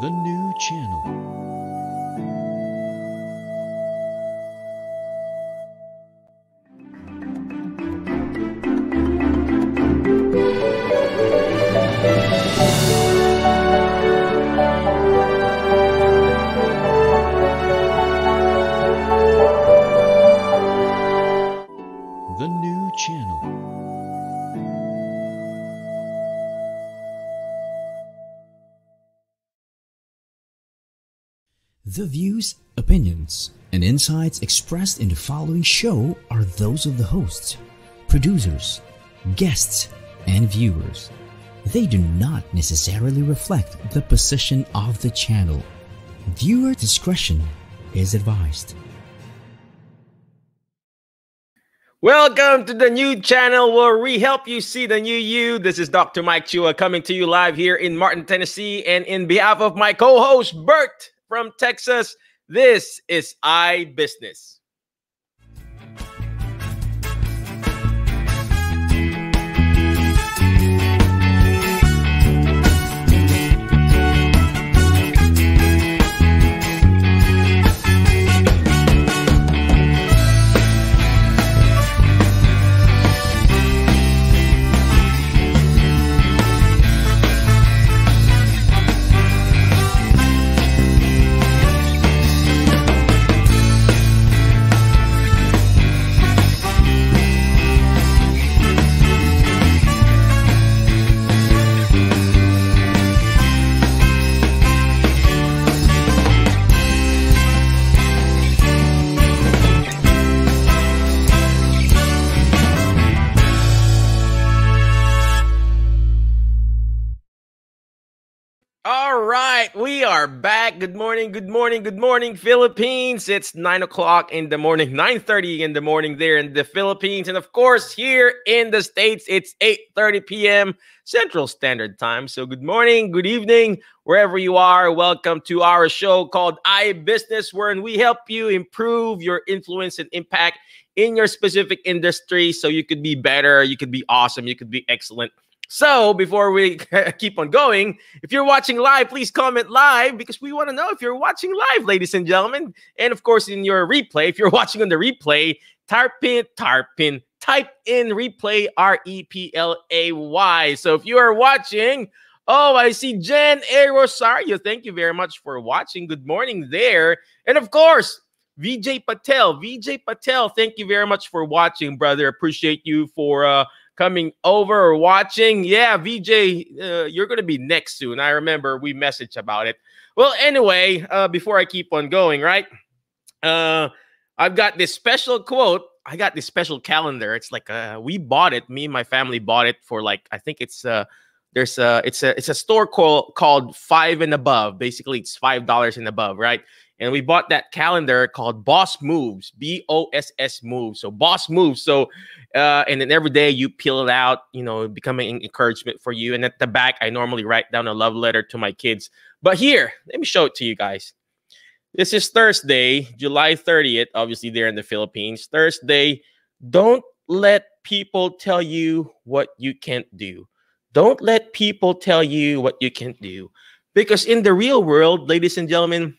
The new channel. The new channel. The views, opinions, and insights expressed in the following show are those of the hosts, producers, guests, and viewers. They do not necessarily reflect the position of the channel. Viewer discretion is advised. Welcome to the new channel where we help you see the new you. This is Dr. Mike Chua coming to you live here in Martin, Tennessee. And in behalf of my co-host, Bert from Texas, this is iBusiness. All right, we are back. Good morning, good morning, good morning, Philippines. It's 9 o'clock in the morning, 9:30 in the morning there in the Philippines. And of course, here in the States, it's 8:30 p.m. Central Standard Time. So good morning, good evening, wherever you are. Welcome to our show called iBusiness, wherein we help you improve your influence and impact in your specific industry so you could be better, you could be awesome, you could be excellent. So before we keep on going, if you're watching live, please comment live because we want to know if you're watching live, ladies and gentlemen. And of course, in your replay, if you're watching on the replay, type in replay, R-E-P-L-A-Y. So if you are watching, oh, I see Jen A. Rosario. Thank you very much for watching. Good morning there. And of course, VJ Patel, thank you very much for watching, brother. Appreciate you for coming over or watching. Yeah, VJ, you're going to be next soon. I remember we messaged about it. Well, anyway, before I keep on going, right? I've got this special quote. I got this special calendar. It's like we bought it. Me and my family bought it for like, I think it's it's a store called 5 and Above. Basically, it's $5 and above, right? And we bought that calendar called Boss Moves, B-O-S-S Moves. So Boss Moves. So, and then every day you peel it out, you know, becoming encouragement for you. And at the back, I normally write down a love letter to my kids. But here, let me show it to you guys. This is Thursday, July 30th, obviously there in the Philippines. Thursday, don't let people tell you what you can't do. Don't let people tell you what you can't do. Because in the real world, ladies and gentlemen,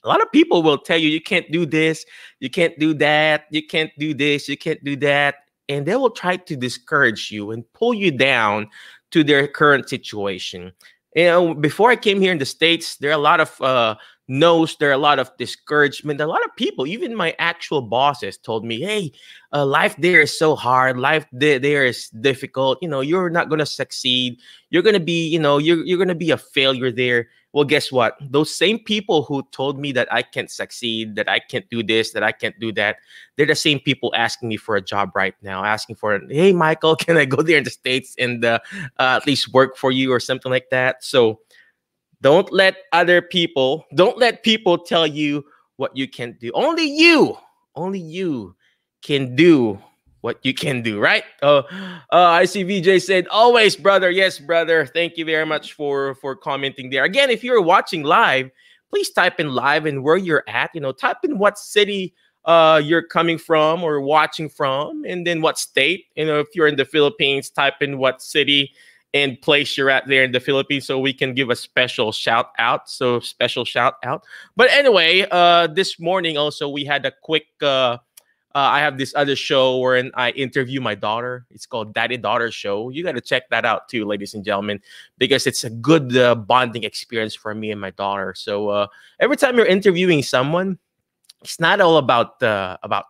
a lot of people will tell you, you can't do this, you can't do that, you can't do this, you can't do that. And they will try to discourage you and pull you down to their current situation. You know, before I came here in the States, there are a lot of no's, there are a lot of discouragement. A lot of people, even my actual bosses, told me, hey, life there is so hard. Life there is difficult. You know, you're not going to succeed. You're going to be, you know, you're going to be a failure there. Well, guess what? Those same people who told me that I can't succeed, that I can't do this, that I can't do that, they're the same people asking me for a job right now, asking for, hey, Michael, can I go there in the States and at least work for you or something like that? So don't let people tell you what you can't do. Only you can do what you can do, right? I see VJ said, always, brother. Yes, brother. Thank you very much for commenting there. Again, if you're watching live, please type in live and where you're at. You know, type in what city you're coming from or watching from, and then what state. You know, if you're in the Philippines, type in what city. and place you're at there in the Philippines, so we can give a special shout out. So special shout out. But anyway, this morning also we had a quick. I have this other show wherein I interview my daughter. It's called Daddy Daughter Show. You got to check that out too, ladies and gentlemen, because it's a good bonding experience for me and my daughter. So every time you're interviewing someone, it's not all about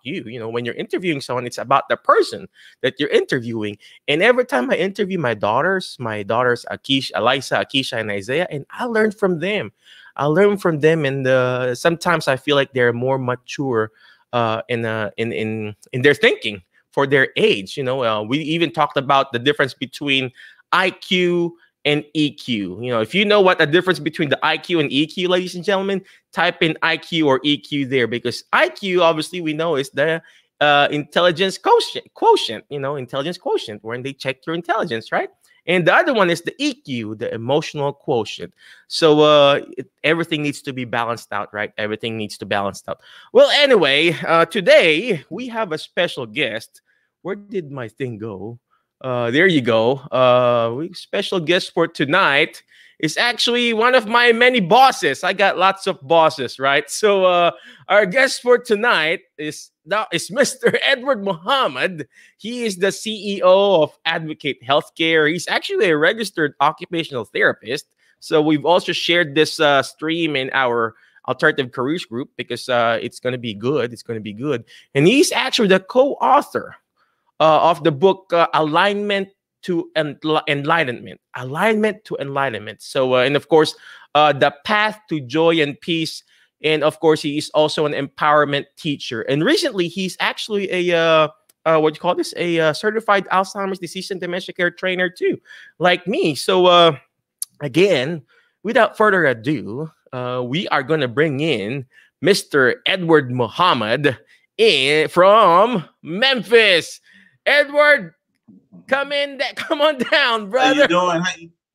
you. You know, when you're interviewing someone, it's about the person that you're interviewing. And every time I interview my daughters, Akisha, Eliza, Akisha, and Isaiah, and I learn from them. And sometimes I feel like they're more mature in their thinking for their age. You know, we even talked about the difference between IQ and EQ. You know, if you know what the difference between the IQ and EQ, ladies and gentlemen, type in IQ or EQ there, because IQ, obviously, we know is the intelligence quotient, you know, intelligence quotient, when they check your intelligence, right? And the other one is the EQ, the emotional quotient. So everything needs to be balanced out, right? Everything needs to balance out. Well, anyway, today we have a special guest. Where did my thing go? There you go. Special guest for tonight is actually one of my many bosses. I got lots of bosses, right? So our guest for tonight is Mr. Edward Muhammad. He is the CEO of Advocate Healthcare. He's actually a registered occupational therapist. So we've also shared this stream in our alternative careers group, because it's going to be good. It's going to be good. And he's actually the co-author of the book Alignment to Enlightenment. Alignment to Enlightenment. So, and of course, The Path to Joy and Peace. And of course, he is also an empowerment teacher. And recently, he's actually a what do you call this? A certified Alzheimer's disease and dementia care trainer too, like me. So again, without further ado, we are going to bring in Mr. Edward Muhammad from Memphis. Edward, come on down, brother. How you doing?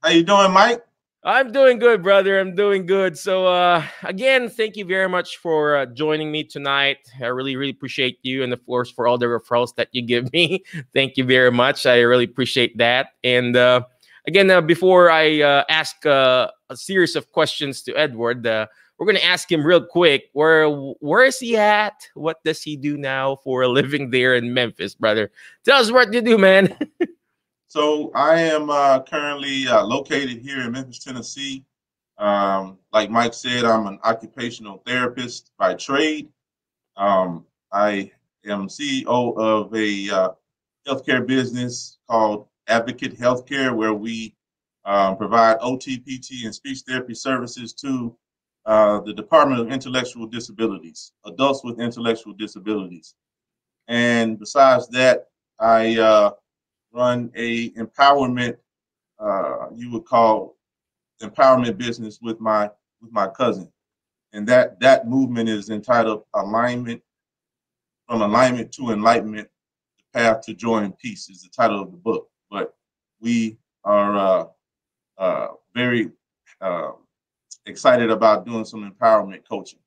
How you doing, Mike? I'm doing good, brother. I'm doing good. So again, thank you very much for joining me tonight. I really, really appreciate you, and of course for all the referrals that you give me. Thank you very much. I really appreciate that. And again, before I ask a series of questions to Edward, we're going to ask him real quick, where is he at? What does he do now for a living there in Memphis, brother? Tell us what you do, man. So I am currently located here in Memphis, Tennessee. Like Mike said, I'm an occupational therapist by trade. I am CEO of a healthcare business called Advocate Healthcare, where we provide OT, PT, and speech therapy services to the Department of Intellectual Disabilities, adults with intellectual disabilities. And besides that, I run a empowerment, you would call empowerment business with my cousin. And that movement is entitled Alignment, from Alignment to Enlightenment, The Path to Joy and Peace is the title of the book. But we are very excited about doing some empowerment coaching.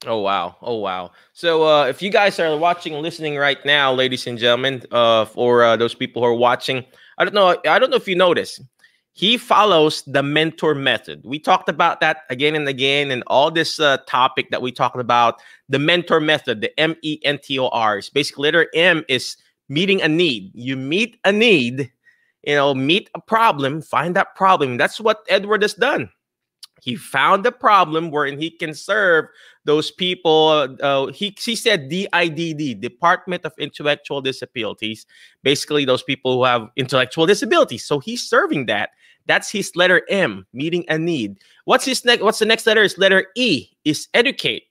Oh wow. So if you guys are watching and listening right now, ladies and gentlemen, for those people who are watching, I don't know if you notice, he follows the mentor method. We talked about that again and again, and all this topic that we talked about, the mentor method, the MENTOR. Basically, letter M is meeting a need. You meet a need, meet a problem, find that problem. That's what Edward has done. He found the problem wherein he can serve those people. He said DIDD, Department of Intellectual Disabilities, basically those people who have intellectual disabilities. So he's serving that. That's his letter M, meeting a need. What's the next letter? Is letter E, is educate.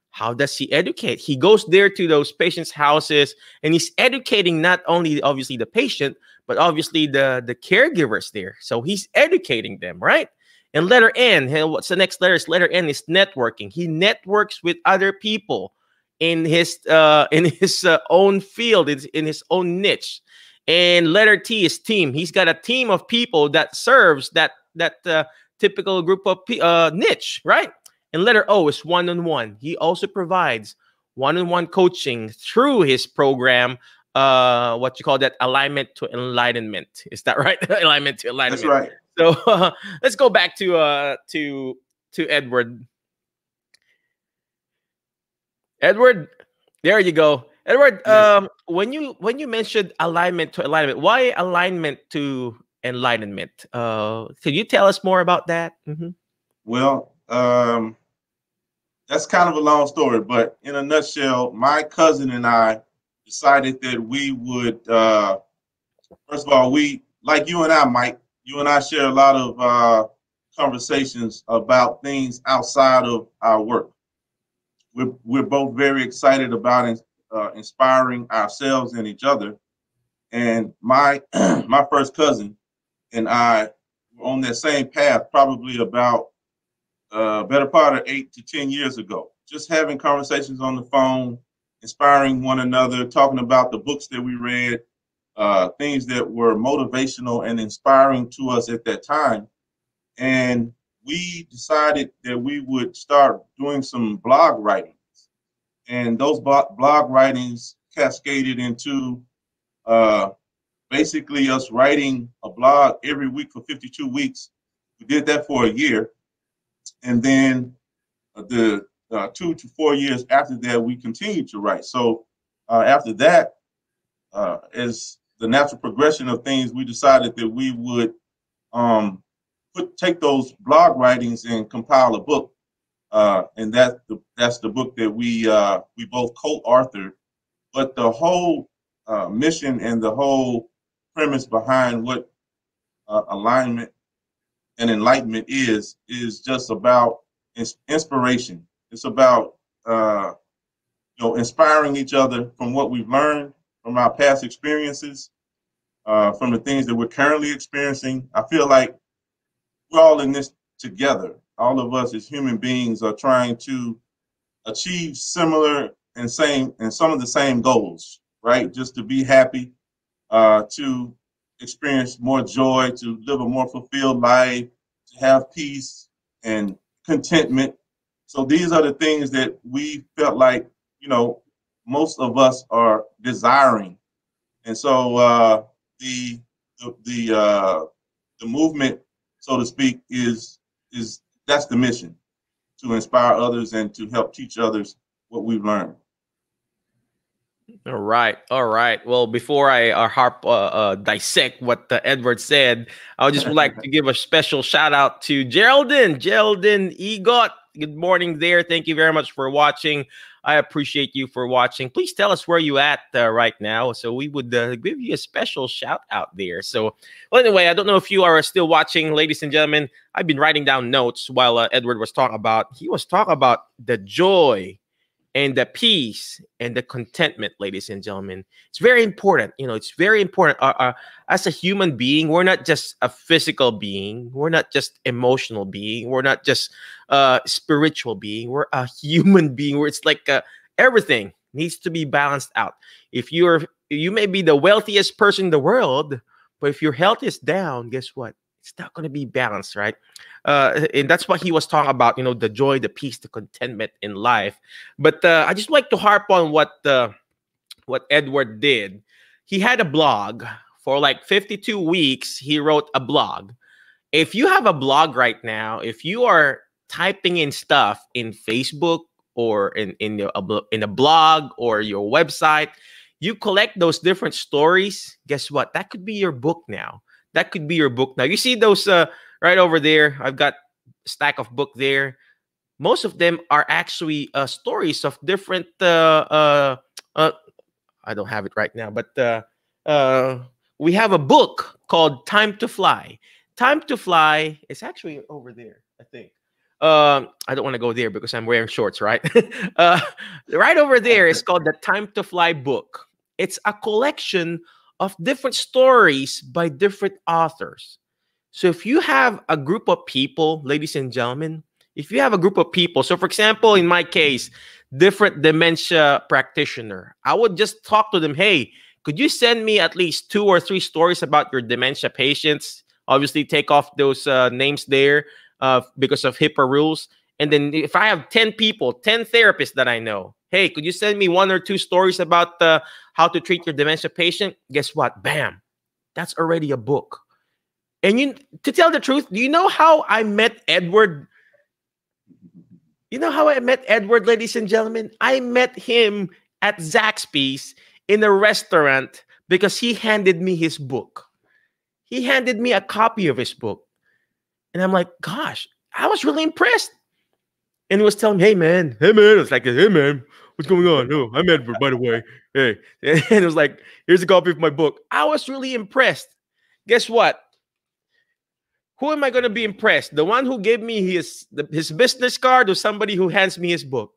How does he educate? He goes there to those patients' houses, and he's educating not only obviously the patient, but obviously the caregivers there. So he's educating them, right? And letter N, what's the next letter? Letter N is networking. He networks with other people in his own field, in his own niche. And letter T is team. He's got a team of people that serves that typical group of niche, right? And letter O is one-on-one. He also provides one-on-one coaching through his program, what you call that, alignment to enlightenment. Is that right? Alignment to That's enlightenment. right. So let's go back to Edward. Edward, there you go. Edward, Yes. when you mentioned alignment to enlightenment, why alignment to enlightenment? Can you tell us more about that? Well, that's kind of a long story, but in a nutshell, my cousin and I decided that we would, first of all, we, like you and I, Mike, you and I share a lot of conversations about things outside of our work. We're both very excited about inspiring ourselves and each other. And my my first cousin and I were on that same path probably about better part of 8 to 10 years ago. Just having conversations on the phone, inspiring one another, talking about the books that we read, things that were motivational and inspiring to us at that time. And we decided that we would start doing some blog writing. And those blog writings cascaded into basically us writing a blog every week for 52 weeks. We did that for a year. And then the 2 to 4 years after that, we continued to write. So after that, as the natural progression of things, we decided that we would take those blog writings and compile a book. And that's the book that we both co-authored. But the whole mission and the whole premise behind what alignment and enlightenment is just about inspiration. It's about inspiring each other from what we've learned from our past experiences, from the things that we're currently experiencing. I feel like we're all in this together. All of us as human beings are trying to achieve similar and some of the same goals, right? Just to be happy, to experience more joy, to live a more fulfilled life, to have peace and contentment. So these are the things that we felt like, most of us are desiring. And so the movement, so to speak, is that's the mission, to inspire others and to help teach others what we've learned. All right, all right. Well, before I dissect what Edward said, I would just like to give a special shout out to Geraldine Egot. Good morning there. Thank you very much for watching. I appreciate you for watching. Please tell us where you at right now, so we would give you a special shout out there. So, well, anyway, I don't know if you are still watching, ladies and gentlemen. I've been writing down notes while Edward was talking about. He was talking about the joy and the peace and the contentment, ladies and gentlemen. It's very important. It's very important. As a human being, we're not just a physical being. We're not just emotional being. We're not just a spiritual being. We're a human being where it's like everything needs to be balanced out. You may be the wealthiest person in the world, but if your health is down, guess what? It's not going to be balanced, right? And that's what he was talking about, the joy, the peace, the contentment in life. But I just like to harp on what Edward did. He had a blog for like 52 weeks. He wrote a blog. If you have a blog right now, if you are typing in stuff in Facebook or in a blog or your website, you collect those different stories. Guess what? That could be your book now. That could be your book now. You see those right over there? I've got a stack of book there. Most of them are actually stories of different. I don't have it right now, but we have a book called "Time to Fly." "Time to Fly" is actually over there, I think. I don't want to go there because I'm wearing shorts, right? Right over there is called the "Time to Fly" book. It's a collection of different stories by different authors. So if you have a group of people, ladies and gentlemen, if you have a group of people, so for example, in my case, different dementia practitioner, I would just talk to them, hey, could you send me at least 2 or 3 stories about your dementia patients? Obviously, take off those names there because of HIPAA rules. And then if I have 10 people, 10 therapists that I know, hey, could you send me 1 or 2 stories about how to treat your dementia patient? Guess what? Bam, that's already a book. And to tell the truth, do you know how I met Edward? You know how I met Edward, ladies and gentlemen? I met him at Zaxby's in a restaurant because he handed me his book. He handed me a copy of his book. And I'm like, gosh, I was really impressed. And he was telling me, hey man. It's like, hey man, what's going on? Oh, I'm Edward, by the way. Hey. And it was like, here's a copy of my book. I was really impressed. Guess what? Who am I going to be impressed? The one who gave me his business card or somebody who hands me his book?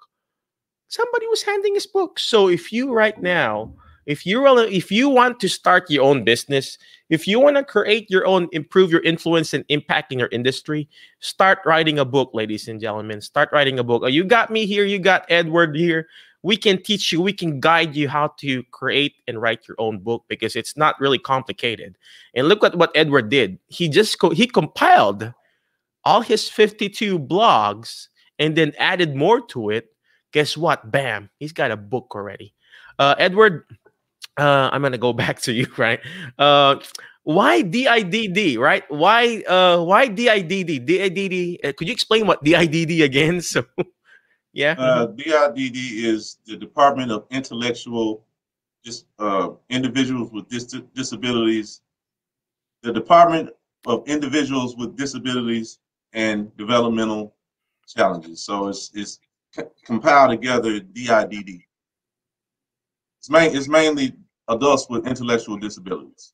Somebody was handing his book. So if you right now, if you want to start your own business, if you want to create your own, improve your influence and impact in your industry, start writing a book, ladies and gentlemen. Start writing a book. Oh, you got me here. You got Edward here. We can teach you. We can guide you how to create and write your own book because it's not really complicated. And look at what Edward did. He just he compiled all his 52 blogs and then added more to it. Guess what? Bam, he's got a book already. Edward, I'm gonna go back to you, right? Why DIDD, right? Why DIDD? DIDD. Could you explain what DIDD again? So, yeah. DIDD is the Department of Intellectual Individuals with Disabilities. The Department of Individuals with Disabilities and Developmental Challenges. So it's compiled together, DIDD. It's mainly adults with intellectual disabilities.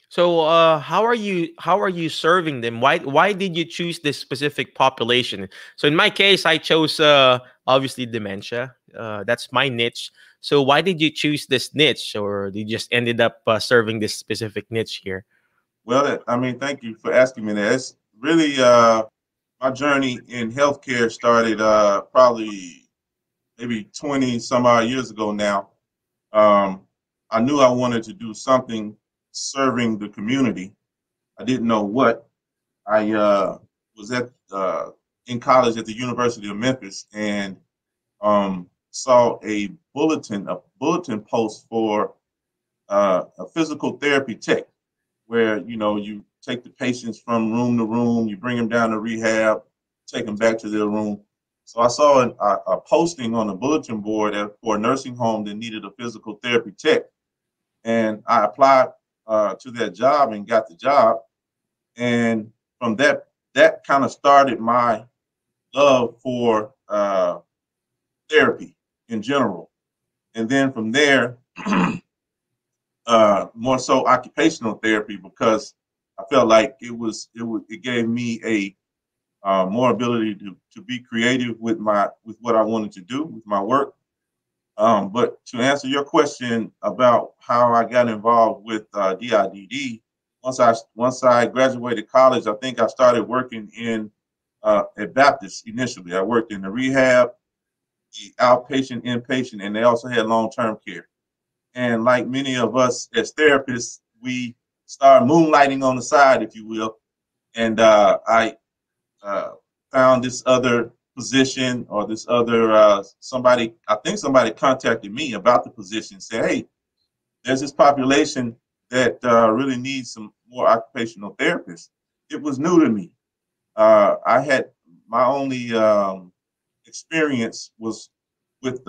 So how are you serving them? Why did you choose this specific population? So in my case, I chose obviously dementia. That's my niche. So why did you choose this niche, or you just ended up serving this specific niche here? Well, I mean, thank you for asking me that. It's really my journey in healthcare started probably maybe 20 some odd years ago now. I knew I wanted to do something serving the community. I didn't know what. I was in college at the University of Memphis and saw a bulletin post for a physical therapy tech, where you take the patients from room to room, you bring them down to rehab, take them back to their room. So I saw a posting on the bulletin board for a nursing home that needed a physical therapy tech, and I applied to that job and got the job. And from that kind of started my love for therapy in general. And then from there, more so occupational therapy, because I felt like it gave me a more ability to be creative with what I wanted to do with my work. But to answer your question about how I got involved with DIDD, once I graduated college, I think I started working at Baptist initially. I worked in the rehab, the outpatient, inpatient, and they also had long-term care. And like many of us as therapists, we started moonlighting on the side, if you will. And I found this other position, or this other somebody. I think somebody contacted me about the position, said, "Hey, there's this population that really needs some more occupational therapists." It was new to me. I had my only experience was with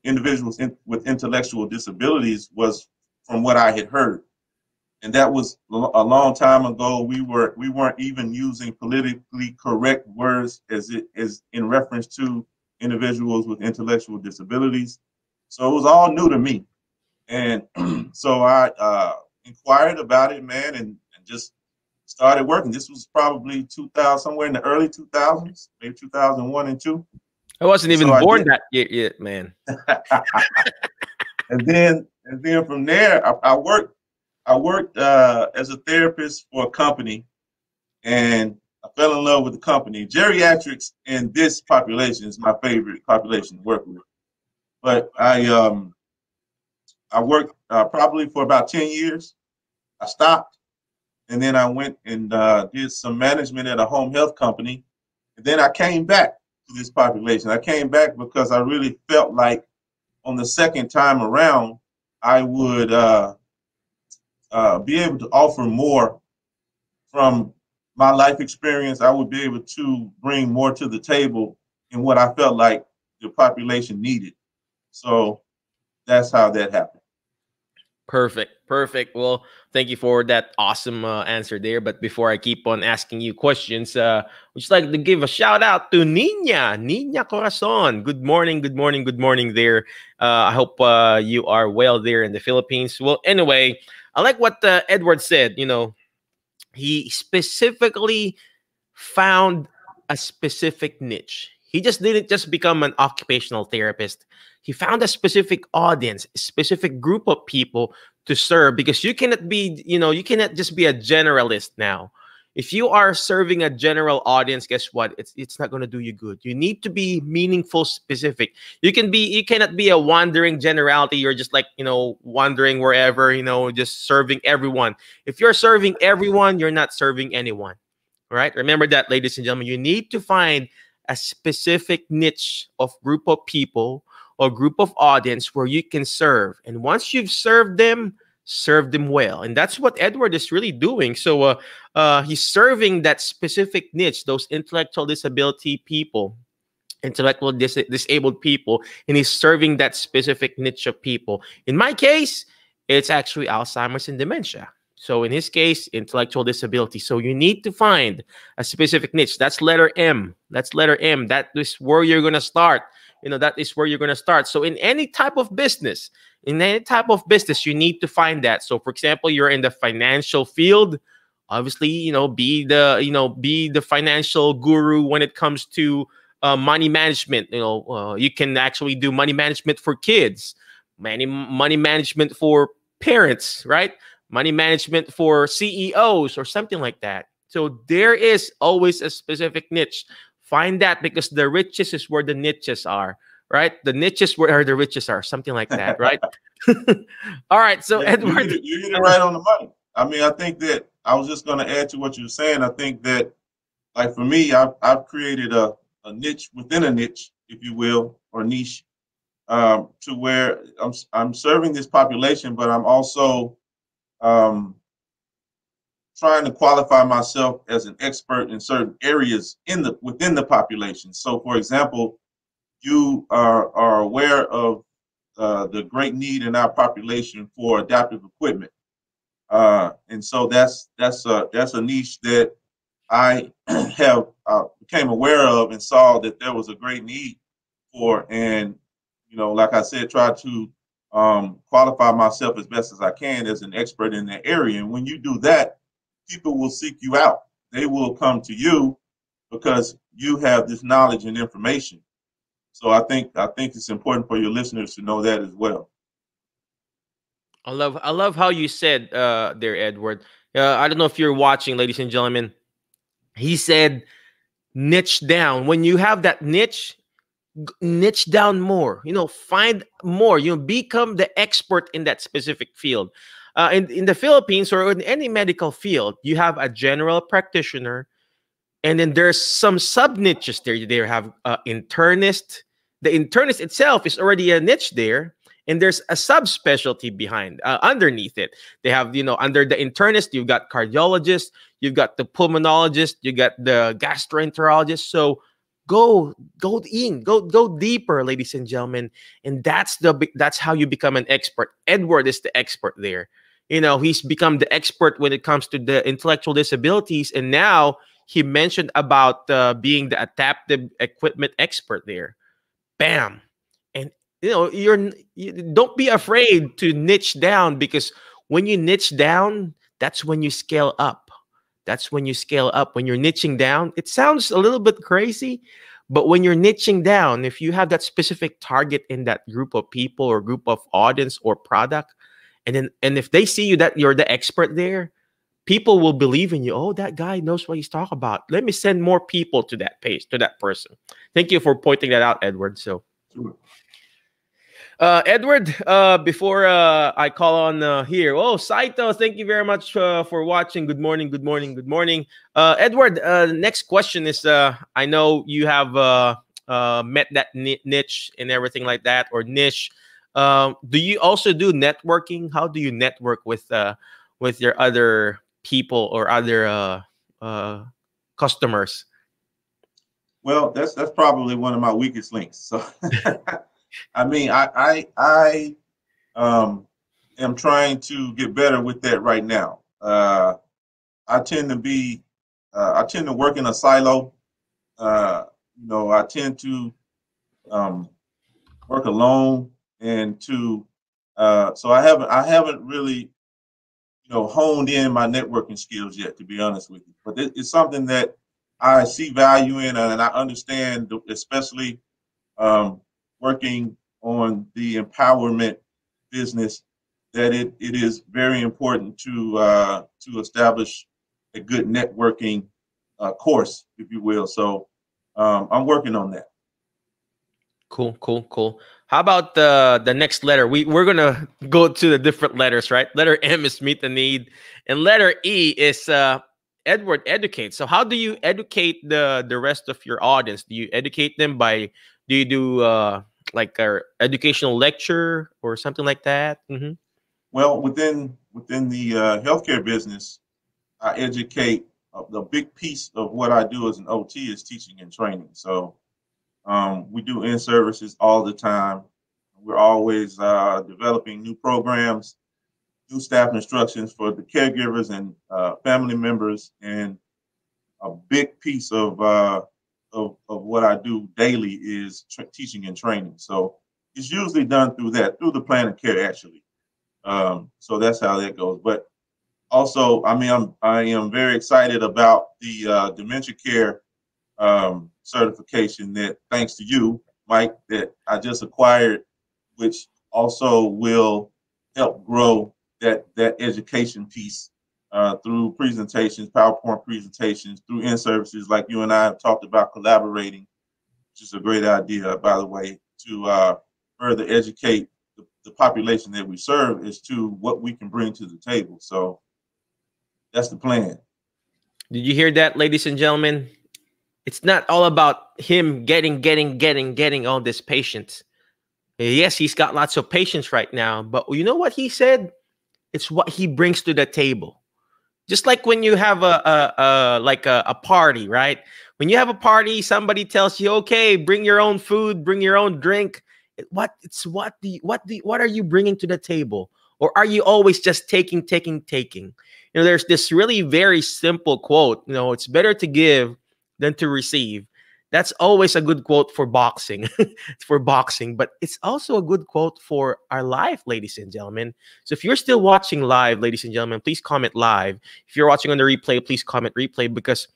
individuals with intellectual disabilities was from what I had heard. And that was a long time ago. We weren't even using politically correct words as in reference to individuals with intellectual disabilities. So it was all new to me. And so I inquired about it, man, and just started working. This was probably 2000, somewhere in the early 2000s, maybe 2001 and 2. I wasn't even born that yet, man. and then from there, I worked as a therapist for a company, and I fell in love with the company. Geriatrics in this population is my favorite population to work with. But I worked probably for about 10 years. I stopped, and then I went and did some management at a home health company. And then I came back to this population. I came back because I really felt like on the second time around, I would be able to offer more from my life experience. I would be able to bring more to the table in what I felt like the population needed. So that's how that happened. Perfect. Perfect. Well, thank you for that awesome answer there. But before I keep on asking you questions, would just like to give a shout out to Nina Corazon. Good morning, good morning, good morning there. I hope you are well there in the Philippines. Well, anyway, I like what Edward said. You know, he specifically found a specific niche. He just didn't just become an occupational therapist. He found a specific audience, a specific group of people to serve, because you cannot be, you cannot just be a generalist now. If you are serving a general audience, guess what? It's not going to do you good. You need to be meaningful, specific. You cannot be a wandering generality. You're just like, wandering wherever, just serving everyone. If you're serving everyone, you're not serving anyone. Right? Remember that, ladies and gentlemen. You need to find a specific niche of group of people or group of audience where you can serve. And once you've served them well. And that's what Edward is really doing. So he's serving that specific niche, those intellectual disability people, disabled people, and he's serving that specific niche of people. In my case, it's actually Alzheimer's and dementia. So in his case, intellectual disability. So you need to find a specific niche. That's letter M. That is where you're going to start. That is where you're going to start. So in any type of business, you need to find that. So for example, you're in the financial field. Obviously, be the financial guru when it comes to money management. You can actually do money management for kids, money management for parents, right? Money management for CEOs or something like that. So there is always a specific niche. Find that, because the riches is where the niches are, right? The niches where the riches are, something like that, right? All right. So yeah, Edward, you hit it right on the money. I mean, I think that I was just going to add to what you were saying. I think that, like for me, I've created a niche within a niche, if you will, or niche, to where I'm serving this population, but I'm also trying to qualify myself as an expert in certain areas within the population. So, for example, you are aware of the great need in our population for adaptive equipment, and so that's a niche that I have became aware of and saw that there was a great need for, and like I said, try to qualify myself as best as I can as an expert in that area. And when you do that, people will seek you out. They will come to you because you have this knowledge and information. So I think it's important for your listeners to know that as well. I love how you said there, Edward. I don't know if you're watching, ladies and gentlemen. He said niche down. When you have that niche down more, find more, become the expert in that specific field. In the Philippines or in any medical field, you have a general practitioner, and then there's some sub niches there. They have internist. The internist itself is already a niche there, and there's a subspecialty behind underneath it. They have, under the internist, you've got cardiologist, you've got the pulmonologist, you got the gastroenterologist. So go deeper, ladies and gentlemen, and that's how you become an expert. Edward is the expert there. He's become the expert when it comes to the intellectual disabilities, and now he mentioned about being the adaptive equipment expert there. Bam. And you don't be afraid to niche down, because when you niche down, that's when you scale up. When you're niching down, it sounds a little bit crazy, but when you're niching down, if you have that specific target in that group of people or group of audience or product, and if they see you that you're the expert there, people will believe in you. Oh, that guy knows what he's talking about. Let me send more people to that page, to that person. Thank you for pointing that out, Edward. So, Edward, before I call on here, Saito, thank you very much for watching. Good morning. Edward, next question is, I know you have met that niche and everything like that, or niche, do you also do networking? How do you network with your other people or other customers? Well, that's probably one of my weakest links. So, I mean, I am trying to get better with that right now. I tend to be, I tend to work in a silo. I tend to um, work alone, and so I haven't really, honed in my networking skills yet, to be honest with you. But it's something that I see value in, and I understand, especially working on the empowerment business, that it is very important to establish a good networking course, if you will. So I'm working on that. Cool, cool, cool. How about the next letter? We're gonna go to the different letters, right? Letter M is meet the need, and letter E is Edward educate. So how do you educate the rest of your audience? Do you educate them by do you do like a educational lecture or something like that? Well, within the healthcare business, I educate. The big piece of what I do as an OT is teaching and training. So we do in services all the time. We're always developing new programs, new staff instructions for the caregivers and family members, and a big piece of what I do daily is teaching and training. So it's usually done through the plan of care, actually. So that's how that goes. But also, I mean, I am very excited about the dementia care certification that, thanks to you, Mike, that I just acquired, which also will help grow that education piece through presentations, PowerPoint presentations, through in services like you and I have talked about collaborating, which is a great idea, by the way, to further educate the population that we serve as to what we can bring to the table. So that's the plan. Did you hear that, ladies and gentlemen? It's not all about him getting all this patience. Yes, he's got lots of patience right now, but you know what he said? It's what he brings to the table. Just like when you have a party, right? When you have a party, somebody tells you, "Okay, bring your own food, bring your own drink." What are you bringing to the table? Or are you always just taking? There's this really very simple quote. It's better to give than to receive. That's always a good quote for boxing. It's for boxing, but it's also a good quote for our life, ladies and gentlemen. So if you're still watching live, ladies and gentlemen, please comment live. If you're watching on the replay, please comment replay, because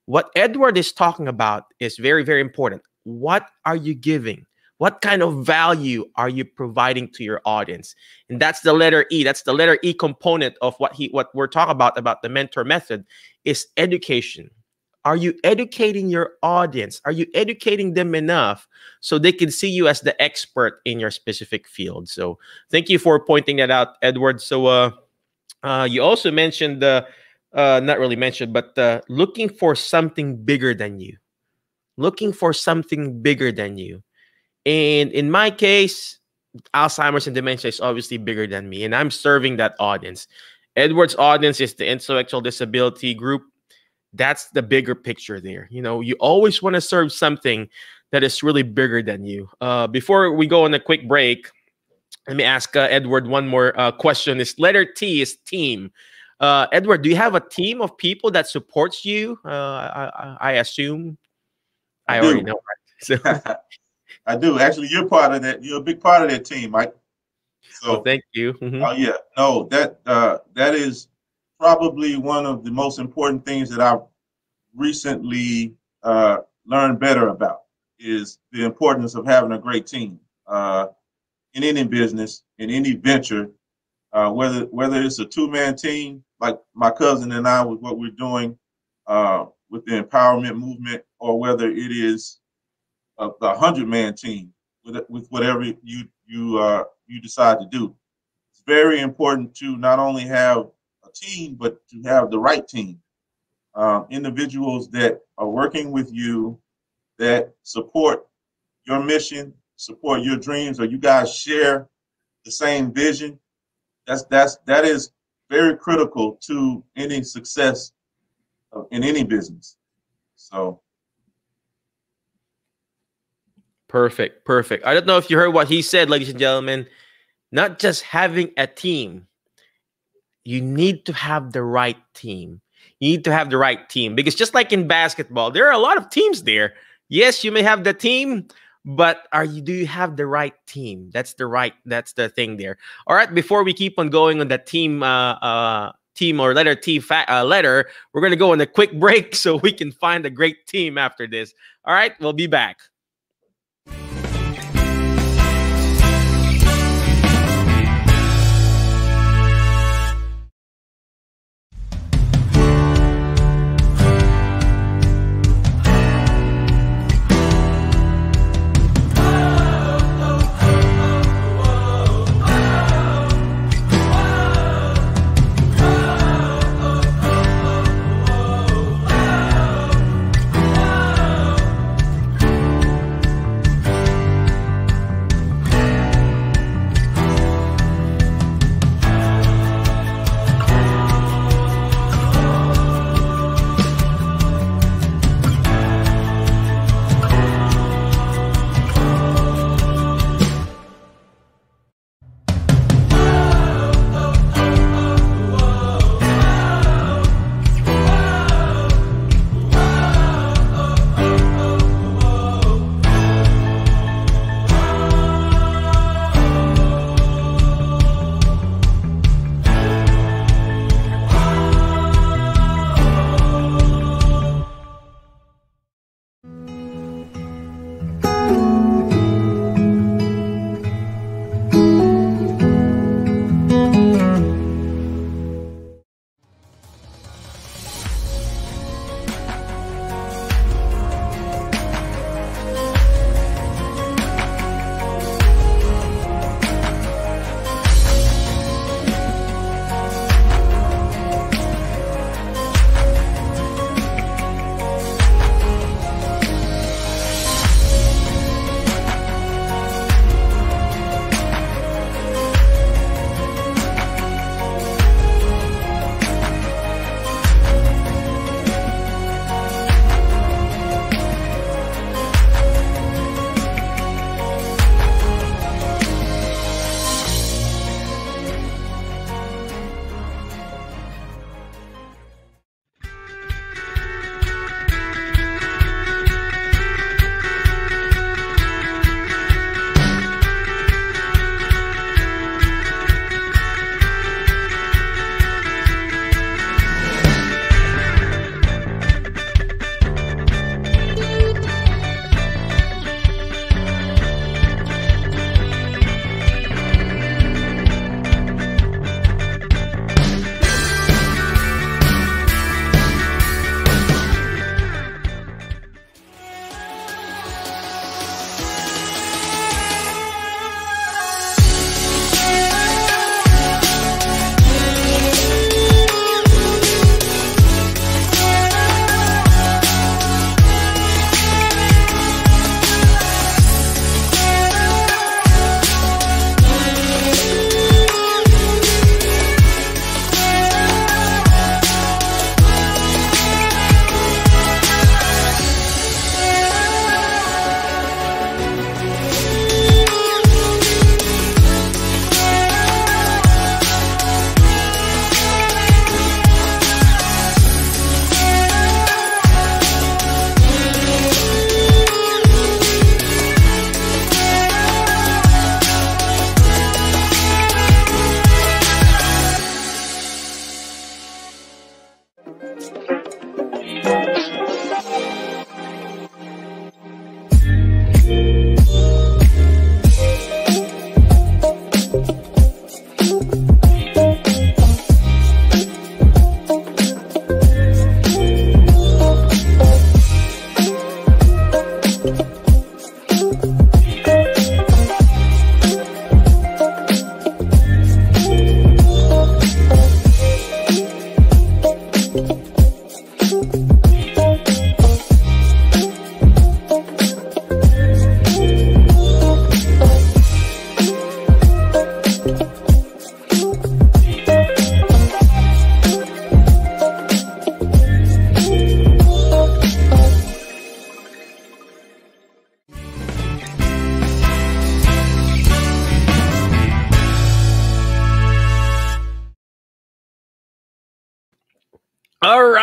what Edward is talking about is very, very important. What are you giving? What kind of value are you providing to your audience? And that's the letter E. That's the letter E component of what we're talking about the mentor method is education. Are you educating your audience? Are you educating them enough so they can see you as the expert in your specific field? So thank you for pointing that out, Edward. So you also mentioned not really mentioned, but looking for something bigger than you. Looking for something bigger than you. And in my case, Alzheimer's and dementia is obviously bigger than me, and I'm serving that audience. Edward's audience is the intellectual disability group. That's the bigger picture there. You always want to serve something that is really bigger than you. Before we go on a quick break, let me ask Edward one more question. This letter T is team. Edward, do you have a team of people that supports you? I assume. I I already do. know. Right? So, I do. Actually, you're part of that. You're a big part of that team, Mike. well, So, thank you. oh yeah, no, that is probably one of the most important things that I've recently learned better about, is the importance of having a great team in any business, in any venture, whether it's a two-man team like my cousin and I with what we're doing with the empowerment movement, or whether it is a 100-man team with whatever you decide to do. It's very important to not only have a team, but to have the right team. Individuals that are working with you, that support your mission, support your dreams, or you guys share the same vision, that is very critical to any success in any business. So perfect, perfect. I don't know if you heard what he said, ladies and gentlemen. Not just having a team, you need to have the right team. You need to have the right team, because just like in basketball, there are a lot of teams there. Yes, you may have the team, but do you have the right team? That's the thing there. All right, before we keep on going on the team team or letter T letter, we're going to go on a quick break so we can find a great team after this. All right, we'll be back.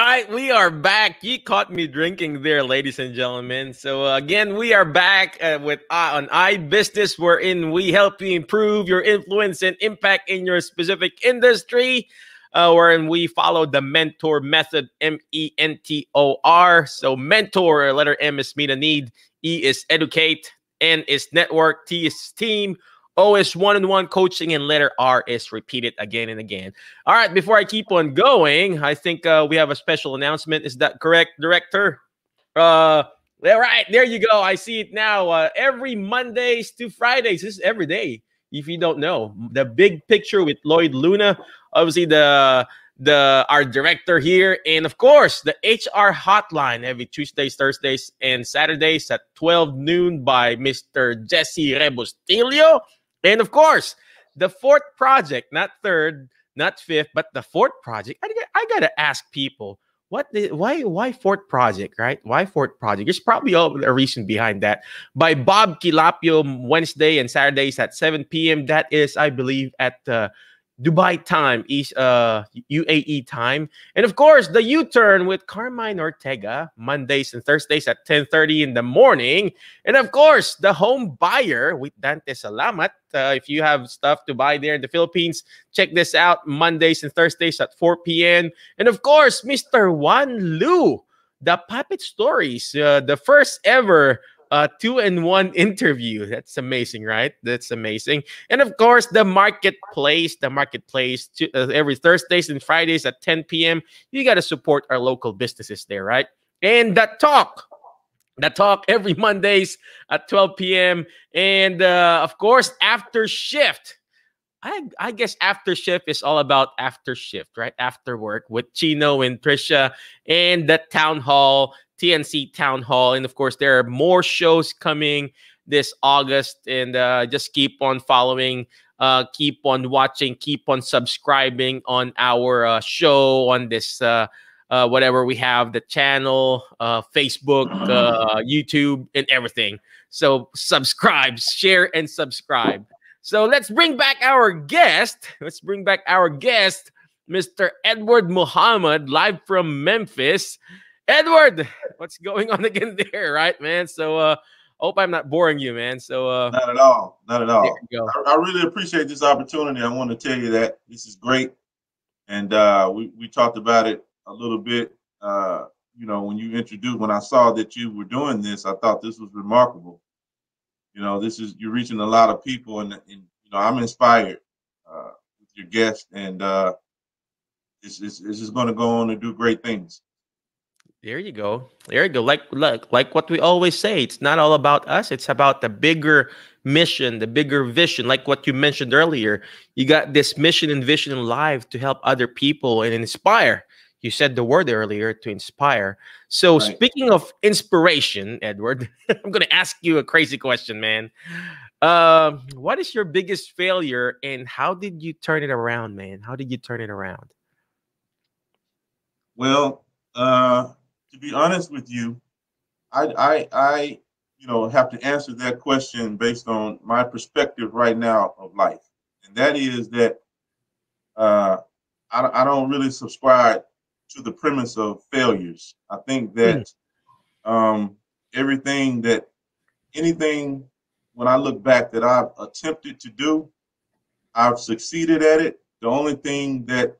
right, we are back. You caught me drinking there, ladies and gentlemen. So again, we are back with on iBusiness, wherein we help you improve your influence and impact in your specific industry. Wherein we follow the mentor method, MENTOR. So mentor, letter M is meet a need, E is educate, N is network, T is team, O is one-on-one coaching, and letter R is repeat it again and again. All right, before I keep on going, I think we have a special announcement. Is that correct, Director? All right, there you go. I see it now. Every Mondays to Fridays. This is every day. If you don't know, the big picture with Lloyd Luna, obviously the our director here, and of course the HR hotline every Tuesdays, Thursdays, and Saturdays at 12 noon by Mr. Jesse Rebustilio. And of course, the fourth project, not third, not fifth, but the fourth project. I gotta ask people, why fourth project, right? Why fourth project? There's probably a reason behind that. By Bob Kilapio, Wednesday and Saturdays at 7 p.m. That is, I believe, at Dubai time, UAE time. And of course, the U-turn with Carmine Ortega, Mondays and Thursdays at 10:30 in the morning. And of course, the home buyer with Dante Salamat. If you have stuff to buy there in the Philippines, check this out, Mondays and Thursdays at 4 p.m. And of course, Mr. Juan Lu, the Puppet Stories, the first ever 2-in-1 interview. That's amazing, right? That's amazing. And of course, the marketplace, every Thursdays and Fridays at 10 p.m. You got to support our local businesses there, right? And the talk every Mondays at 12 p.m. And of course, after shift. I guess after shift is all about after shift, right? After work with Chino and Trisha and the town hall, TNC town hall. And of course, there are more shows coming this August. And just keep on following, keep on watching, keep on subscribing on our show on this, whatever we have, the channel, Facebook, YouTube, and everything. So subscribe, share, and subscribe. So let's bring back our guest. Mr. Edward Muhammad, live from Memphis. Edward, what's going on again there, right, man? So hope I'm not boring you, man. So not at all. Not at all. There you go. I really appreciate this opportunity. I want to tell you that this is great. And we talked about it a little bit. When I saw that you were doing this, I thought this was remarkable. You're reaching a lot of people, and I'm inspired with your guest, and this is going to go on and do great things. There you go. Like what we always say, it's not all about us. It's about the bigger mission, the bigger vision. Like what you mentioned earlier, you got this mission and vision in life to help other people and inspire. You said the word earlier, to inspire. So right. Speaking of inspiration, Edward, I'm going to ask you a crazy question, man. What is your biggest failure and how did you turn it around, man? How did you turn it around? Well, to be honest with you, I have to answer that question based on my perspective right now of life. And that is that I don't really subscribe to the premise of failures. I think that anything when I look back that I've attempted to do, I've succeeded at it. The only thing that,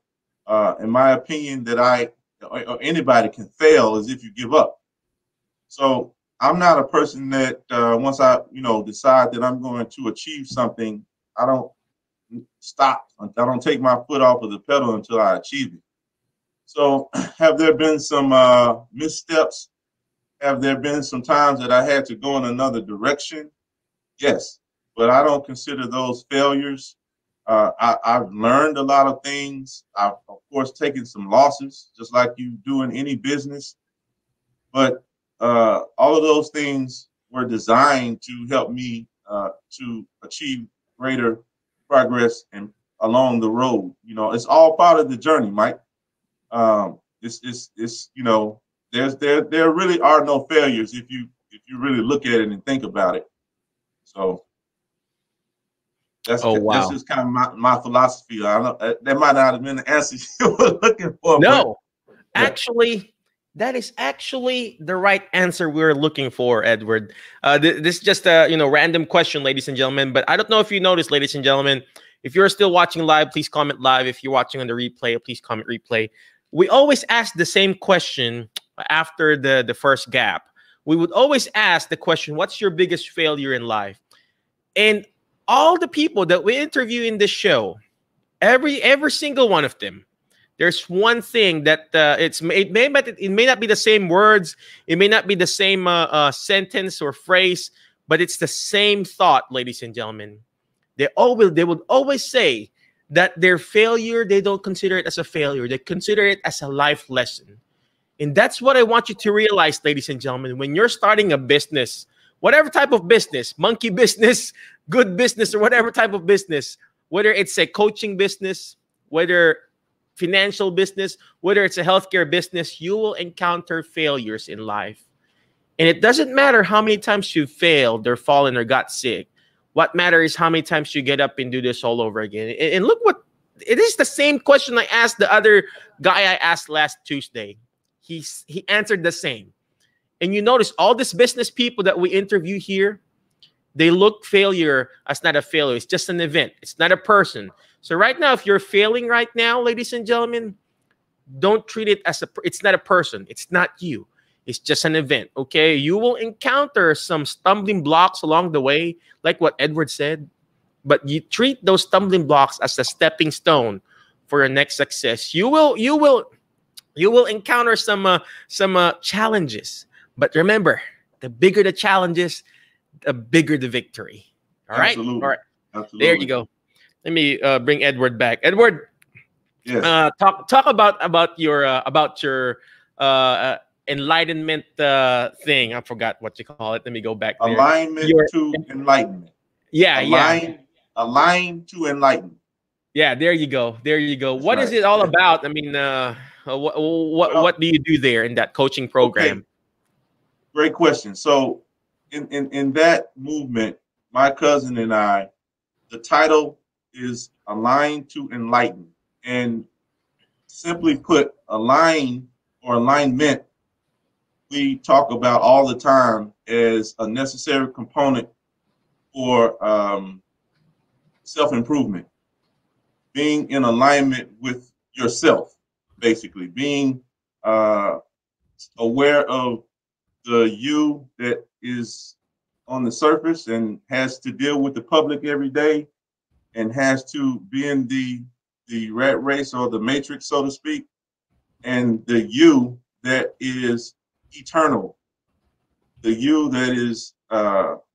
in my opinion, that or anybody can fail is if you give up. So I'm not a person that once I, decide that I'm going to achieve something, I don't stop. I don't take my foot off of the pedal until I achieve it. So have there been some missteps? Have there been some times that I had to go in another direction? Yes, but I don't consider those failures. I've learned a lot of things. I've, of course, taken some losses, just like you do in any business. But all of those things were designed to help me to achieve greater progress and along the road. It's all part of the journey, Mike. There really are no failures if you really look at it and think about it. So that's just kind of my philosophy. I know that might not have been the answer you were looking for. No, Yeah. Actually, that is actually the right answer we're looking for, Edward. This is just a random question, ladies and gentlemen. But I don't know if you noticed, ladies and gentlemen. If you're still watching live, please comment live. If you're watching on the replay, please comment replay. We always ask the same question after the first gap. We would always ask the question, "What's your biggest failure in life?" And all the people that we interview in this show, every single one of them, there's one thing that it may not be the same words, it may not be the same sentence or phrase, but it's the same thought, ladies and gentlemen. They would always say that their failure, they don't consider it as a failure, they consider it as a life lesson. And that's what I want you to realize, ladies and gentlemen, when you're starting a business, whatever type of business, monkey business, good business, or whatever type of business, whether it's a coaching business, whether financial business, whether it's a healthcare business, you will encounter failures in life. And it doesn't matter how many times you failed or fallen or got sick. What matters is how many times you get up and do this all over again. And look what, it is the same question I asked the other guy I asked last Tuesday. He answered the same. And you notice all these business people that we interview here, they look failure as not a failure. It's just an event. It's not a person. So right now, if you're failing right now, ladies and gentlemen, don't treat it as it's not a person. It's not you. It's just an event, okay? You will encounter some stumbling blocks along the way, like what Edward said, but you treat those stumbling blocks as a stepping stone for your next success. You will encounter some challenges, but remember, the bigger the challenges, the bigger the victory. All right? Absolutely. All right. Absolutely. There you go. Let me bring Edward back. Edward, Yes. talk about your enlightenment thing. I forgot what you call it. Let me go back there. Alignment to enlightenment. Yeah, Align to enlighten. yeah. There you go. There you go. That's What is right. it all about? I mean, what do you do there in that coaching program? Okay. Great question. So in that movement, my cousin and I, the title is Align to Enlighten. And simply put, align or alignment, we talk about all the time as a necessary component for self-improvement. Being in alignment with yourself, basically. Being aware of the you that is on the surface and has to deal with the public every day and has to be in the rat race or the matrix, so to speak, and the you that is eternal, the you that is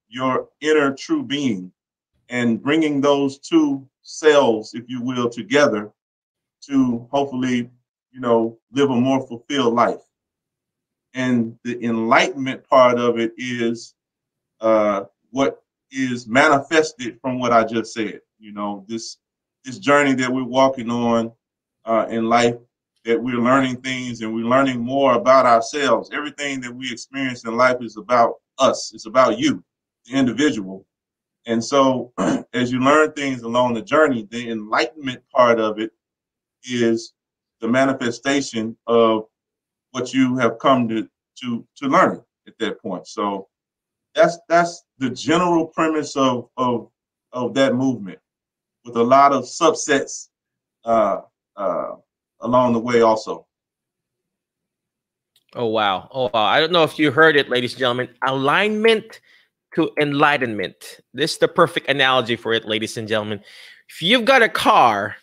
your inner true being, and bringing those two selves, if you will, together to hopefully, live a more fulfilled life. And the enlightenment part of it is what is manifested from what I just said. This journey that we're walking on in life, that we're learning things and we're learning more about ourselves. Everything that we experience in life is about us. It's about you, the individual. And so as you learn things along the journey, the enlightenment part of it is the manifestation of what you have come to learn at that point. So that's the general premise of that movement, with a lot of subsets along the way also. Oh wow. Oh wow. I don't know if you heard it, ladies and gentlemen. Alignment to enlightenment. This is the perfect analogy for it, ladies and gentlemen. If you've got a car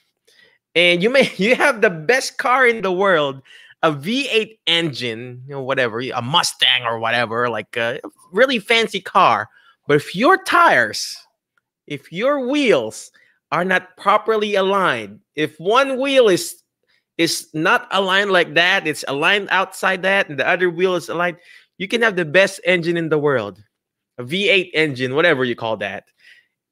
and you have the best car in the world, a V8 engine, whatever, a Mustang or whatever, like a really fancy car. But if your tires, if your wheels are not properly aligned, if one wheel is not aligned like that, it's aligned outside that, and the other wheel is aligned, you can have the best engine in the world, a V8 engine, whatever you call that,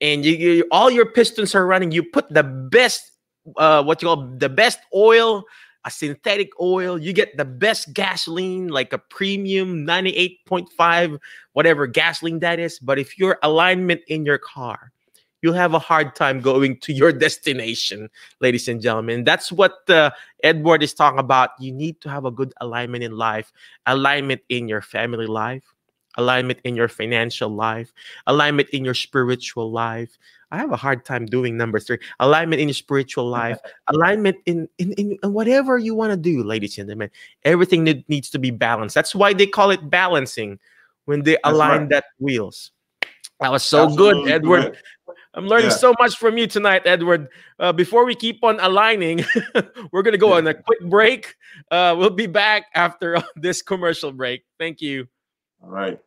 and you all your pistons are running. You put the best, what you call the best oil, a synthetic oil. You get the best gasoline, like a premium 98.5, whatever gasoline that is. But if your alignment in your car, you'll have a hard time going to your destination, ladies and gentlemen. That's what Edward is talking about. You need to have a good alignment in life, alignment in your family life, alignment in your financial life, alignment in your spiritual life. I have a hard time doing number 3. Alignment in your spiritual life, alignment in whatever you want to do, ladies and gentlemen. Everything needs to be balanced. That's why they call it balancing when they align that wheels. That was so good, Edward. Correct. I'm learning so much from you tonight, Edward. Before we keep on aligning, we're going to go on a quick break. We'll be back after this commercial break. Thank you. All right.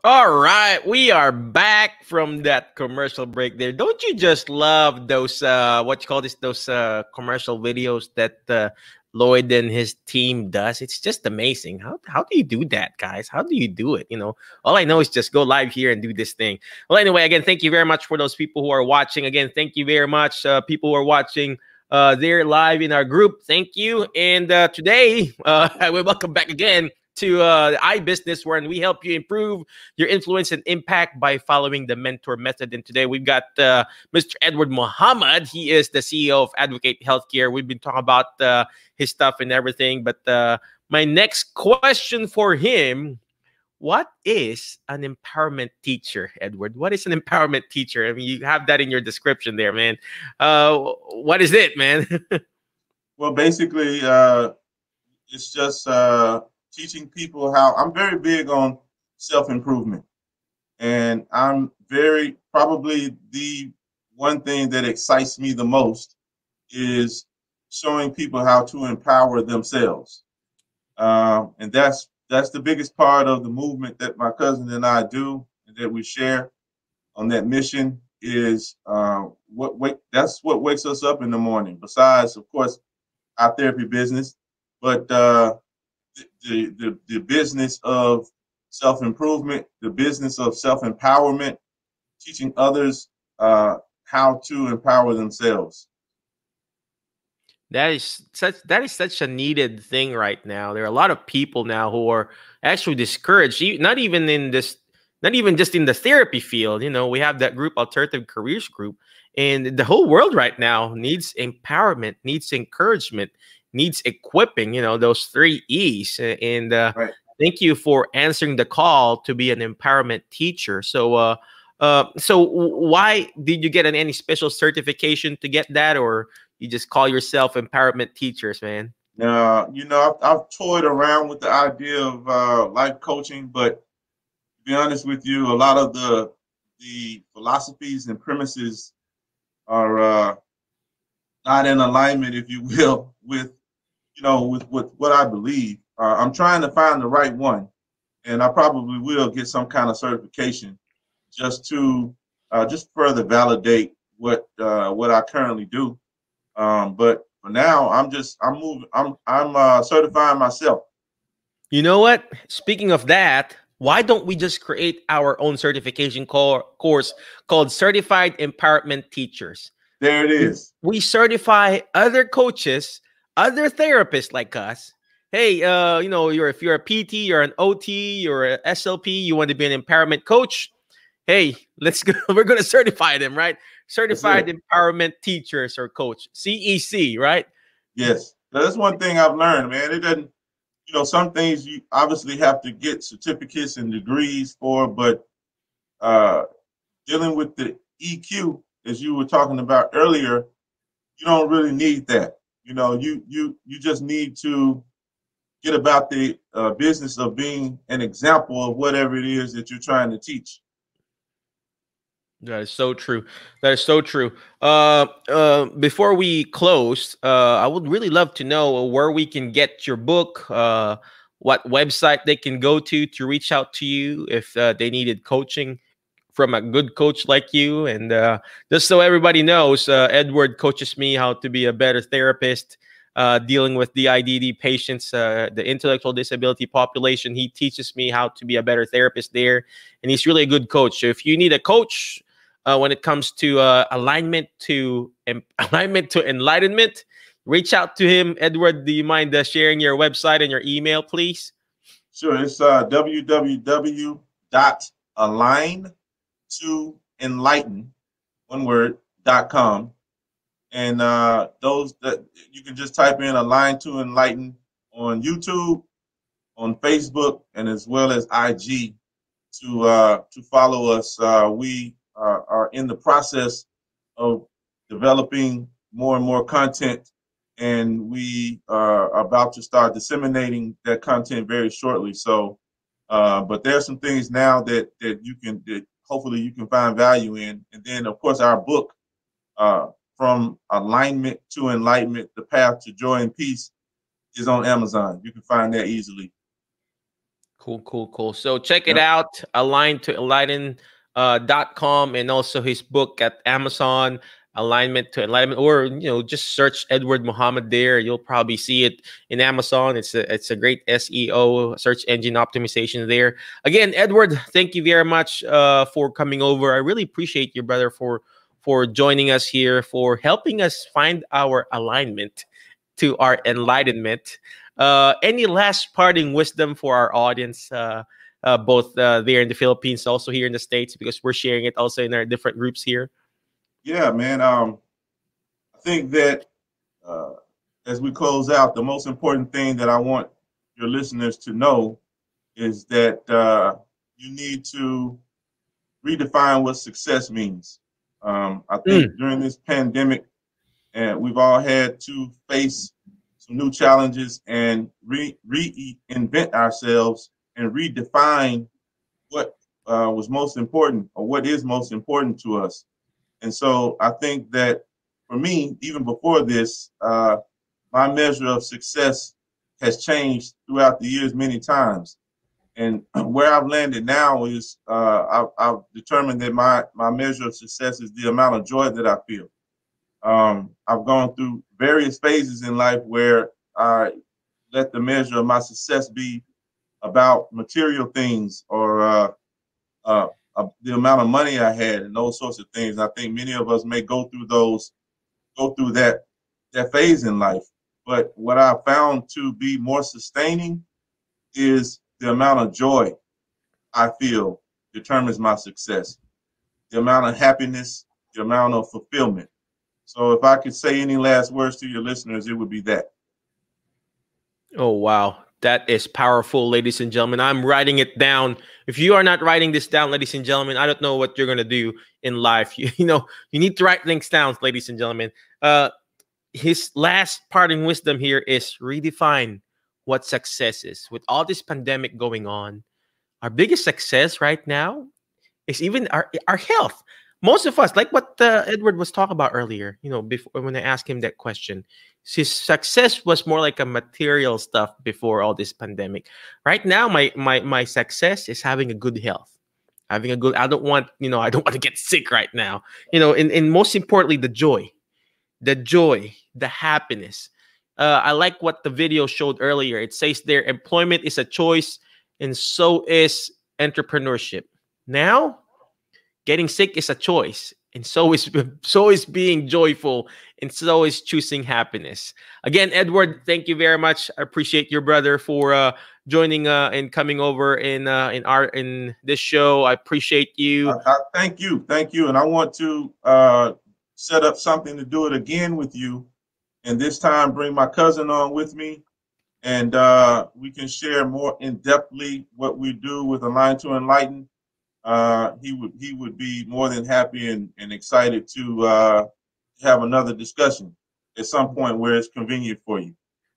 All right, we are back from that commercial break there. Don't you just love those what you call this, those commercial videos that Lloyd and his team does? It's just amazing. How do you do that, guys? How do you do it? You know, all I know is just go live here and do this thing. Well, anyway, again, thank you very much for those people who are watching. Again, thank you very much, people who are watching there live in our group. Thank you. And today, we welcome back again to iBusiness, where we help you improve your influence and impact by following the mentor method. And today we've got Mr. Edward Muhammad. He is the CEO of Advocate Healthcare. We've been talking about his stuff and everything. But my next question for him: what is an empowerment teacher, Edward? What is an empowerment teacher? I mean, you have that in your description there, man. What is it, man? Well, basically, it's just teaching people how. I'm very big on self-improvement, and I'm very, probably the one thing that excites me the most is showing people how to empower themselves. And that's the biggest part of the movement that my cousin and I do, and that we share on that mission, is that's what wakes us up in the morning. Besides, of course, our therapy business, but the business of self-improvement, the business of self-empowerment, teaching others how to empower themselves. That is such a needed thing right now. There are a lot of people now who are actually discouraged, not even just in the therapy field. You know, we have that group, Alternative Careers Group, and the whole world right now needs empowerment, needs encouragement, needs equipping. You know, those 3 E's. And Right. thank you for answering the call to be an empowerment teacher. So why did you get any special certification to get that, or you just call yourself empowerment teachers, man? Now, I've toyed around with the idea of life coaching, but to be honest with you, a lot of the philosophies and premises are not in alignment, if you will, with with what I believe. I'm trying to find the right one, and I probably will get some kind of certification just to just further validate what I currently do. But for now, I'm moving. I'm certifying myself. You know what? Speaking of that, why don't we just create our own certification course called Certified Empowerment Teachers? There it is. We certify other coaches, other therapists like us. Hey, if you're a PT, you're an OT, you're a SLP, you want to be an empowerment coach. Hey, let's go. We're going to certify them, right? Certified Empowerment Teachers or Coach, CEC, right? Yes, that's one thing I've learned, man. It doesn't, some things you obviously have to get certificates and degrees for, but dealing with the EQ, as you were talking about earlier, you don't really need that. You just need to get about the business of being an example of whatever it is that you're trying to teach. That is so true. That is so true. Before we close, I would really love to know where we can get your book, what website they can go to reach out to you if they needed coaching from a good coach like you. And just so everybody knows, Edward coaches me how to be a better therapist, dealing with the IDD patients, the intellectual disability population. He teaches me how to be a better therapist there. And he's really a good coach. So if you need a coach, when it comes to alignment to enlightenment, reach out to him. Edward, do you mind sharing your website and your email, please? Sure. It's www.align2enlighten.com. And those that you can just type in Align to Enlighten on YouTube, on Facebook, and as well as IG to follow us. We are in the process of developing more and more content, and we are about to start disseminating that content very shortly. So, but there are some things now that hopefully you can find value in, and then of course our book, From Alignment to Enlightenment: The Path to Joy and Peace, is on Amazon. You can find that easily. Cool, cool, cool. So check it Yep. out, aligned to enlighten.com, and also his book at Amazon, Alignment to Enlightenment, or just search Edward Muhammad there. You'll probably see it in Amazon. It's a great SEO, search engine optimization there. Again, Edward, thank you very much for coming over. I really appreciate you, brother, for joining us here, for helping us find our alignment to our enlightenment. Any last parting wisdom for our audience, both there in the Philippines, also here in the States, because we're sharing it also in our different groups here? Yeah, man. I think that uh, as we close out, the most important thing that I want your listeners to know is that you need to redefine what success means. I think during this pandemic, and we've all had to face some new challenges and reinvent ourselves and redefine what was most important or what is most important to us. And so I think that for me, even before this, my measure of success has changed throughout the years many times. And where I've landed now is I've determined that my measure of success is the amount of joy that I feel. I've gone through various phases in life where I let the measure of my success be about material things or the amount of money I had and those sorts of things. I think many of us may go through that phase in life. But what I found to be more sustaining is the amount of joy I feel determines my success. The amount of happiness, the amount of fulfillment. So if I could say any last words to your listeners, it would be that. Oh, wow. That is powerful, ladies and gentlemen. I'm writing it down. If you are not writing this down, ladies and gentlemen, I don't know what you're going to do in life. You need to write things down, ladies and gentlemen. His last parting wisdom here is redefine what success is. With all this pandemic going on, our biggest success right now is even our health. Most of us, like what Edward was talking about earlier, before when I asked him that question, his success was more like a material stuff before all this pandemic. Right now, my success is having a good health, having a good. I don't want to get sick right now. And most importantly, the happiness. I like what the video showed earlier. It says there, employment is a choice, and so is entrepreneurship. Now, getting sick is a choice, and so is being joyful, and so is choosing happiness. Again, Edward, thank you very much. I appreciate your brother for joining and coming over in this show. I appreciate you. Thank you, and I want to set up something to do it again with you, and this time bring my cousin on with me, and we can share more in depthly what we do with Align to Enlighten. He would be more than happy and excited to have another discussion at some point where it's convenient for you.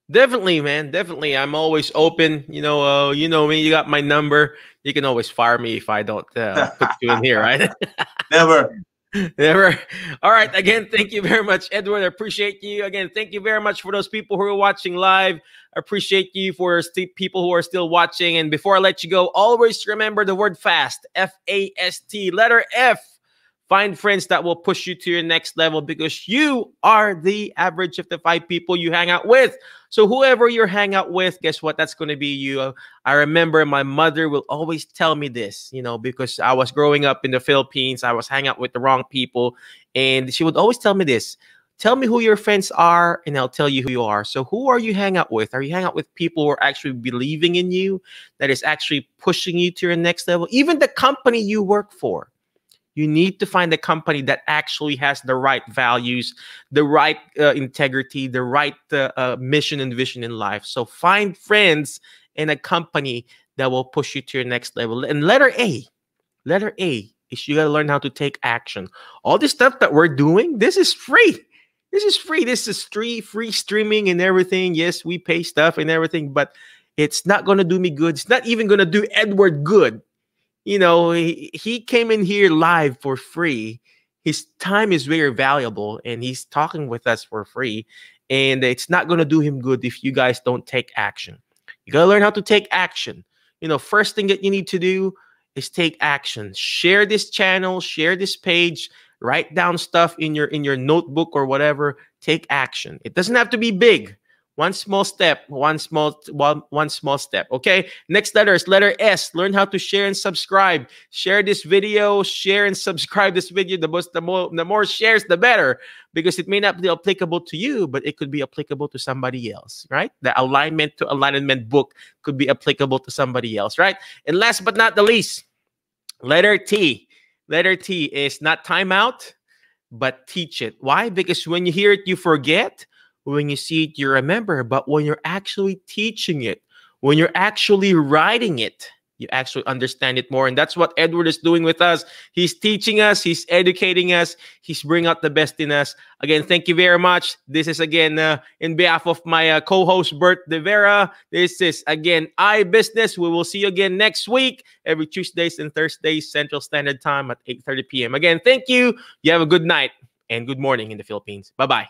Definitely, man. Definitely. I'm always open. You know me. You got my number. You can always fire me if I don't put you in here, right? Never. Never. All right. Again, thank you very much, Edward. I appreciate you. Again, thank you very much for those people who are watching live. I appreciate you for people who are still watching. And before I let you go, always remember the word FAST, F-A-S-T, letter F. Find friends that will push you to your next level, because you are the average of the 5 people you hang out with. So whoever you hang out with, guess what? That's going to be you. I remember my mother will always tell me this, because I was growing up in the Philippines. I was hanging out with the wrong people. And she would always tell me this: tell me who your friends are, and I'll tell you who you are. So who are you hang out with? Are you hang out with people who are actually believing in you, that is actually pushing you to your next level? Even the company you work for. You need to find a company that actually has the right values, the right integrity, the right mission and vision in life. So find friends in a company that will push you to your next level. And letter A is you got to learn how to take action. All this stuff that we're doing, this is free. This is free. This is free streaming and everything. Yes, we pay stuff and everything, but it's not going to do me good. It's not even going to do Edward good. He came in here live for free. His time is very valuable, and he's talking with us for free. And it's not going to do him good if you guys don't take action. You got to learn how to take action. first thing that you need to do is take action. Share this channel, share this page, write down stuff in your notebook or whatever. Take action. It doesn't have to be big. One small step, one small step. Okay. Next letter is letter S. Learn how to share and subscribe. Share this video. Share and subscribe this video. The more shares, the better, because it may not be applicable to you, but it could be applicable to somebody else. Right? The alignment to alignment book could be applicable to somebody else. Right? And last but not the least, letter T. Letter T is not timeout, but teach it. Why? Because when you hear it, you forget. When you see it, you remember. But when you're actually teaching it, when you're actually writing it, you actually understand it more. And that's what Edward is doing with us. He's teaching us. He's educating us. He's bringing out the best in us. Again, thank you very much. This is, again, in behalf of my co-host, Bert De Vera. This is, again, iBusiness. We will see you again next week, every Tuesdays and Thursdays, Central Standard Time at 8:30 p.m. Again, thank you. You have a good night and good morning in the Philippines. Bye-bye.